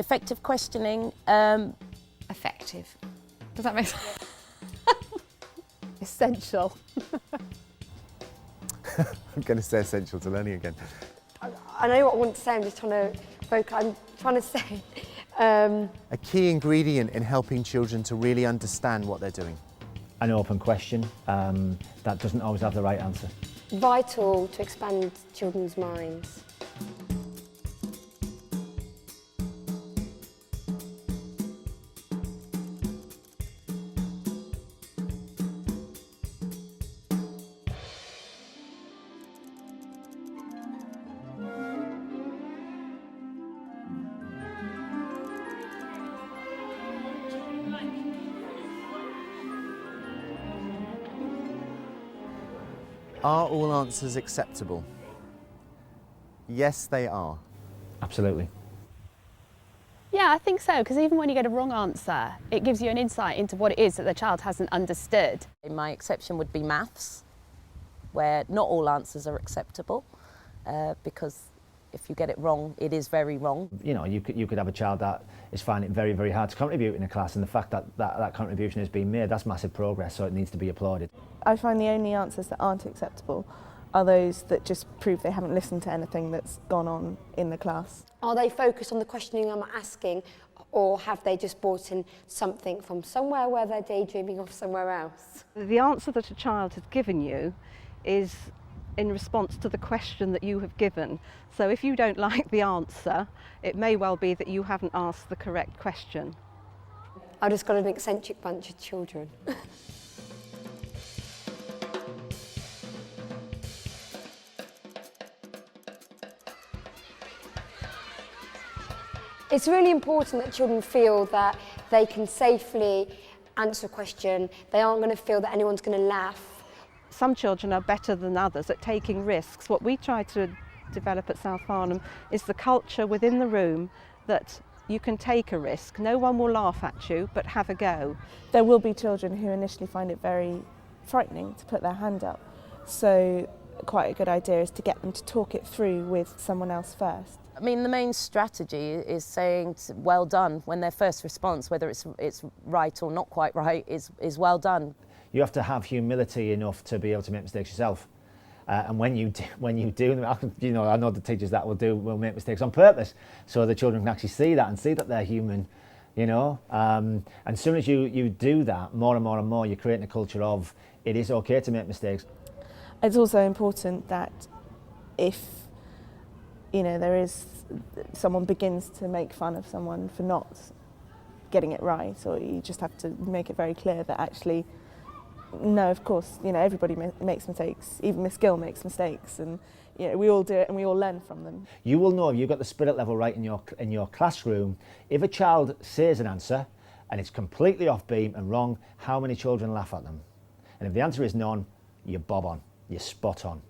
Effective questioning. Effective. Does that make sense? Essential. I'm going to say essential to learning again. I know what I want to say, I'm just trying to focus. I'm trying to say... A key ingredient in helping children to really understand what they're doing. An open question that doesn't always have the right answer. Vital to expand children's minds. Are all answers acceptable? Yes, they are. Absolutely. Yeah, I think so, because even when you get a wrong answer, it gives you an insight into what it is that the child hasn't understood. My exception would be maths, where not all answers are acceptable, because if you get it wrong, it is very wrong. You know, you could have a child that is finding it very, very hard to contribute in a class, and the fact that that contribution is being made, that's massive progress, so it needs to be applauded. I find the only answers that aren't acceptable are those that just prove they haven't listened to anything that's gone on in the class. Are they focused on the questioning I'm asking, or have they just brought in something from somewhere where they're daydreaming of somewhere else? The answer that a child has given you is in response to the question that you have given. So if you don't like the answer, it may well be that you haven't asked the correct question. I've just got an eccentric bunch of children. It's really important that children feel that they can safely answer a question. They aren't going to feel that anyone's going to laugh. Some children are better than others at taking risks. What we try to develop at South Farnham is the culture within the room that you can take a risk. No one will laugh at you, but have a go. There will be children who initially find it very frightening to put their hand up. So quite a good idea is to get them to talk it through with someone else first. I mean, the main strategy is saying well done when their first response, whether it's right or not quite right, is well done. You have to have humility enough to be able to make mistakes yourself. And when you do, you know, I know the teachers that will make mistakes on purpose, so the children can actually see that and see that they're human, you know. And as soon as you do that, more and more and more, you're creating a culture of it is okay to make mistakes. It's also important that if, you know, someone begins to make fun of someone for not getting it right, or you just have to make it very clear that actually, no, of course, you know, everybody makes mistakes. Even Miss Gill makes mistakes, and you know, we all do it, and we all learn from them. You will know if you've got the spirit level right in your classroom. If a child says an answer and it's completely off beam and wrong, how many children laugh at them? And if the answer is none, you're bob on, you're spot on.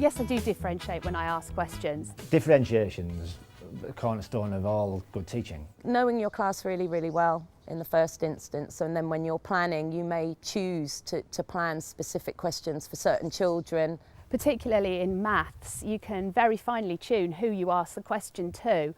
Yes, I do differentiate when I ask questions. Differentiation's the cornerstone of all good teaching. Knowing your class really, really well in the first instance, and then when you're planning, you may choose to plan specific questions for certain children. Particularly in maths, you can very finely tune who you ask the question to.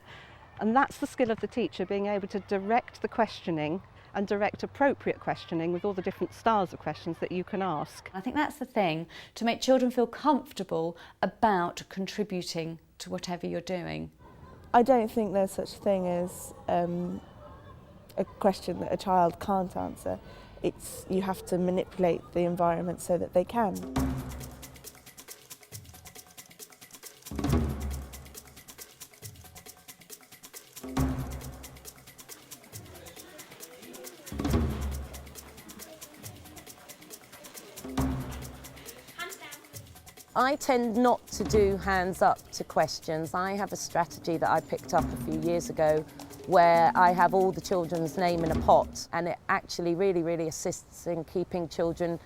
And that's the skill of the teacher, being able to direct the questioning and direct appropriate questioning with all the different styles of questions that you can ask. I think that's the thing, to make children feel comfortable about contributing to whatever you're doing. I don't think there's such thing as a question that a child can't answer. You have to manipulate the environment so that they can. I tend not to do hands up to questions. I have a strategy that I picked up a few years ago where I have all the children's name in a pot, and it actually really, really assists in keeping children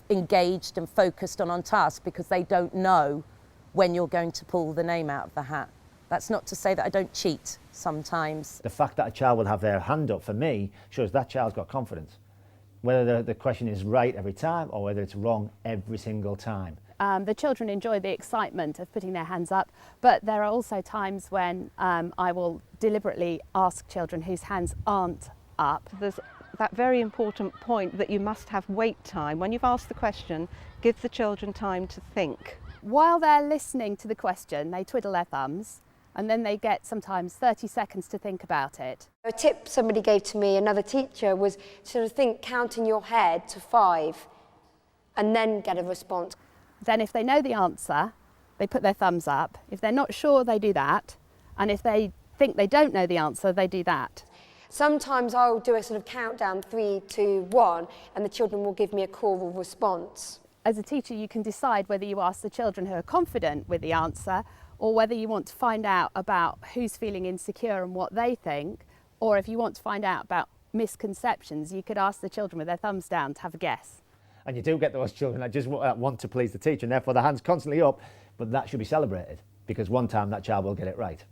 engaged and focused on task, because they don't know when you're going to pull the name out of the hat. That's not to say that I don't cheat. sometimes. The fact that a child will have their hand up, for me, shows that child's got confidence. Whether the question is right every time or whether it's wrong every single time. The children enjoy the excitement of putting their hands up, but there are also times when I will deliberately ask children whose hands aren't up. There's that very important point that you must have wait time. When you've asked the question, give the children time to think. While they're listening to the question, they twiddle their thumbs, and then they get sometimes 30 seconds to think about it. A tip somebody gave to me, another teacher, was to think, count in your head to 5 and then get a response. Then if they know the answer, they put their thumbs up. If they're not sure, they do that. And if they think they don't know the answer, they do that. Sometimes I'll do a sort of countdown, 3, 2, 1, and the children will give me a choral response. As a teacher, you can decide whether you ask the children who are confident with the answer or whether you want to find out about who's feeling insecure and what they think, or if you want to find out about misconceptions, you could ask the children with their thumbs down to have a guess. And you do get those children that just want to please the teacher, and therefore their hand's constantly up, but that should be celebrated, because one time that child will get it right.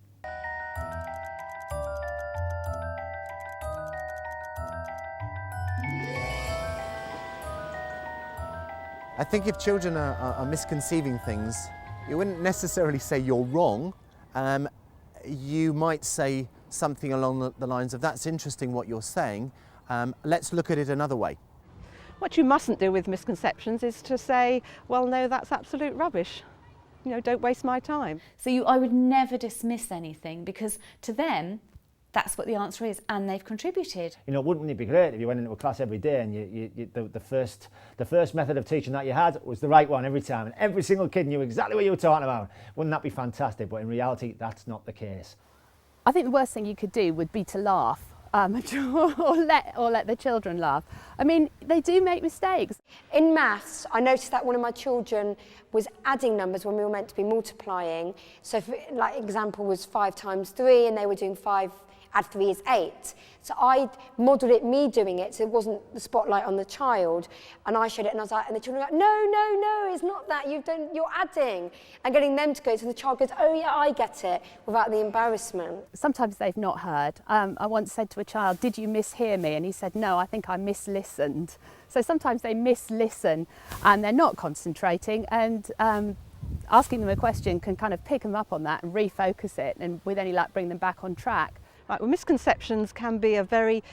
I think if children are misconceiving things, you wouldn't necessarily say you're wrong. You might say something along the lines of, that's interesting what you're saying, let's look at it another way. What you mustn't do with misconceptions is to say, well, no, that's absolute rubbish. You know, don't waste my time. So I would never dismiss anything, because to them, that's what the answer is, and they've contributed. You know, wouldn't it be great if you went into a class every day and the first method of teaching that you had was the right one every time, and every single kid knew exactly what you were talking about? Wouldn't that be fantastic? But in reality, that's not the case. I think the worst thing you could do would be to laugh. Or let the children laugh. I mean, they do make mistakes. In maths, I noticed that one of my children was adding numbers when we were meant to be multiplying. So, like, example was 5 times 3, and they were doing 5 add 3 is 8. So I modelled it, me doing it, so it wasn't the spotlight on the child. And I showed it, and I was like, and the children were like, no, it's not that, you're adding. And getting them to go, so the child goes, oh yeah, I get it, without the embarrassment. Sometimes they've not heard. I once said to a child, did you mishear me? And he said, no, I think I mislistened. So sometimes they mislisten and they're not concentrating, and asking them a question can kind of pick them up on that and refocus it, and with any luck bring them back on track. Right, well, misconceptions can be a very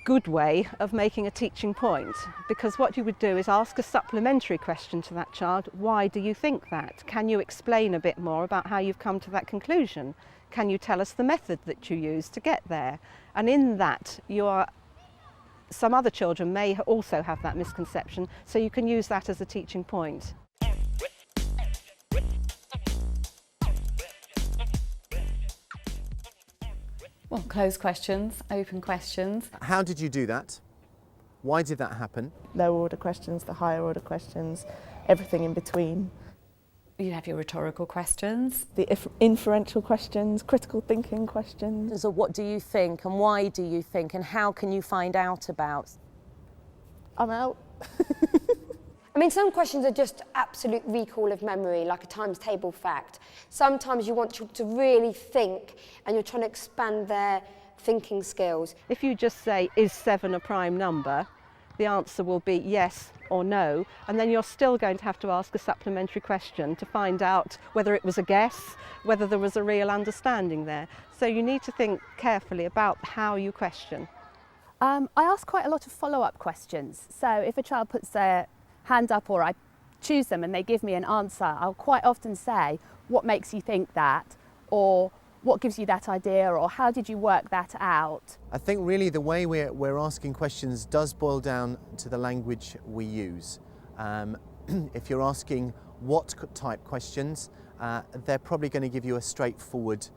good way of making a teaching point, because what you would do is ask a supplementary question to that child. Why do you think that? Can you explain a bit more about how you've come to that conclusion? Can you tell us the method that you used to get there? And in that, some other children may also have that misconception, so you can use that as a teaching point. Well, closed questions, open questions. How did you do that? Why did that happen? Lower order questions, the higher order questions, everything in between. You have your rhetorical questions. The inferential questions, critical thinking questions. So what do you think, and why do you think, and how can you find out about? I'm out. I mean, some questions are just absolute recall of memory, like a times table fact. Sometimes you want children to really think, and you're trying to expand their thinking skills. If you just say, is 7 a prime number, the answer will be yes or no, and then you're still going to have to ask a supplementary question to find out whether it was a guess, whether there was a real understanding there. So you need to think carefully about how you question. I ask quite a lot of follow-up questions. So if a child puts their hand up, or I choose them and they give me an answer, I'll quite often say, what makes you think that? Or what gives you that idea? Or how did you work that out? I think really the way we're asking questions does boil down to the language we use. If you're asking what type questions, they're probably going to give you a straightforward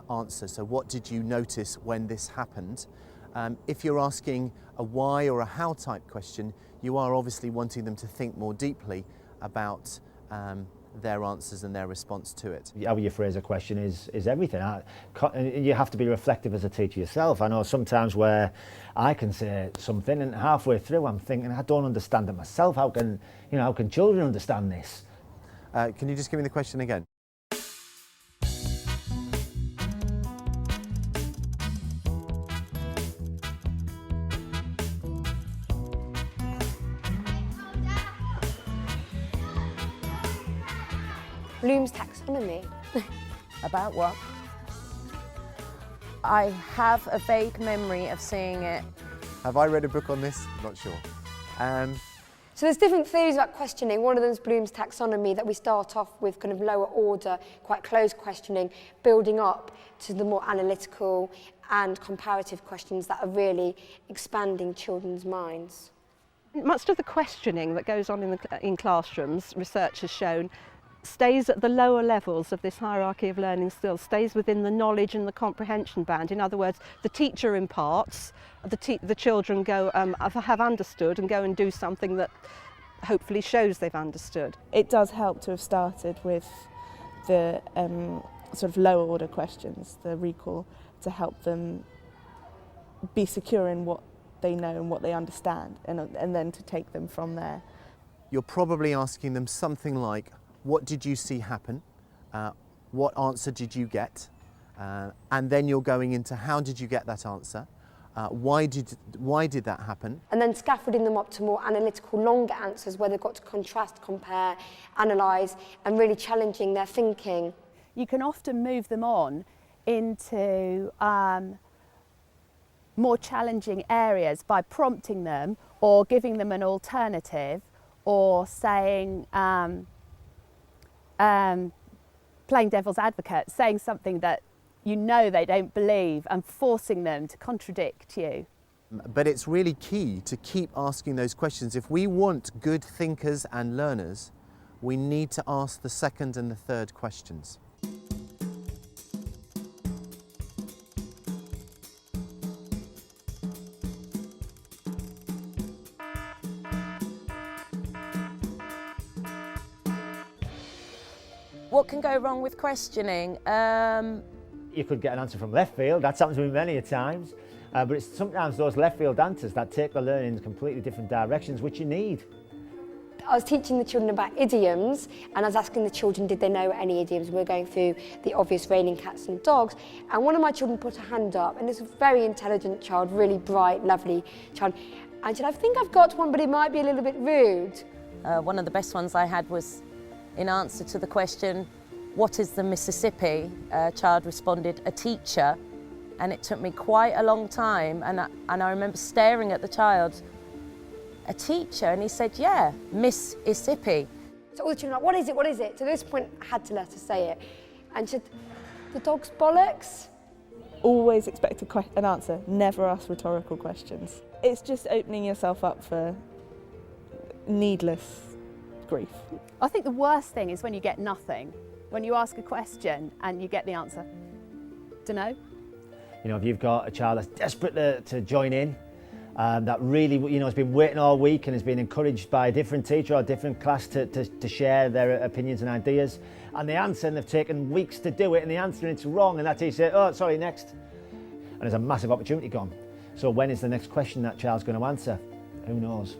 answer. So what did you notice when this happened? If you're asking a why or a how type question, you are obviously wanting them to think more deeply about their answers and their response to it. How you phrase a question is everything. You have to be reflective as a teacher yourself. I know sometimes where I can say something and halfway through I'm thinking, I don't understand it myself. How can children understand this? Can you just give me the question again? Bloom's taxonomy. About what? I have a vague memory of seeing it. Have I read a book on this? Not sure. So there's different theories about questioning. One of them is Bloom's taxonomy, that we start off with kind of lower order, quite closed questioning, building up to the more analytical and comparative questions that are really expanding children's minds. Much of the questioning that goes on in classrooms, research has shown, stays at the lower levels of this hierarchy of learning skills, stays within the knowledge and the comprehension band. In other words, the teacher imparts, the children go have understood and go and do something that hopefully shows they've understood. It does help to have started with the sort of lower order questions, the recall, to help them be secure in what they know and what they understand, and then to take them from there. You're probably asking them something like, what did you see happen? What answer did you get? And then you're going into, how did you get that answer? Why did that happen? And then scaffolding them up to more analytical, longer answers where they've got to contrast, compare, analyse, and really challenging their thinking. You can often move them on into more challenging areas by prompting them or giving them an alternative, or saying, playing devil's advocate, saying something that you know they don't believe and forcing them to contradict you. But it's really key to keep asking those questions. If we want good thinkers and learners, we need to ask the second and the third questions. What can go wrong with questioning? You could get an answer from left field. That's happened to me many a times. But it's sometimes those left field answers that take the learning in completely different directions, which you need. I was teaching the children about idioms, and I was asking the children, did they know any idioms? We were going through the obvious raining cats and dogs, and one of my children put a hand up, and this was a very intelligent child, really bright, lovely child, and she said, I think I've got one, but it might be a little bit rude. One of the best ones I had was in answer to the question, what is the Mississippi? A child responded, a teacher, and it took me quite a long time, and I remember staring at the child, a teacher, and he said, yeah, Mississippi. So all the children were like, what is it, what is it? To this point, I had to let her say it. And she said, the dog's bollocks? Always expect an answer, never ask rhetorical questions. It's just opening yourself up for needless grief. I think the worst thing is when you get nothing. When you ask a question and you get the answer, dunno. You know, if you've got a child that's desperate to join in, that really, you know, has been waiting all week and has been encouraged by a different teacher or a different class to share their opinions and ideas, and they answer and they've taken weeks to do it, and the answer and it's wrong, and that teacher says, oh, sorry, next. And there's a massive opportunity gone. So when is the next question that child's going to answer? Who knows?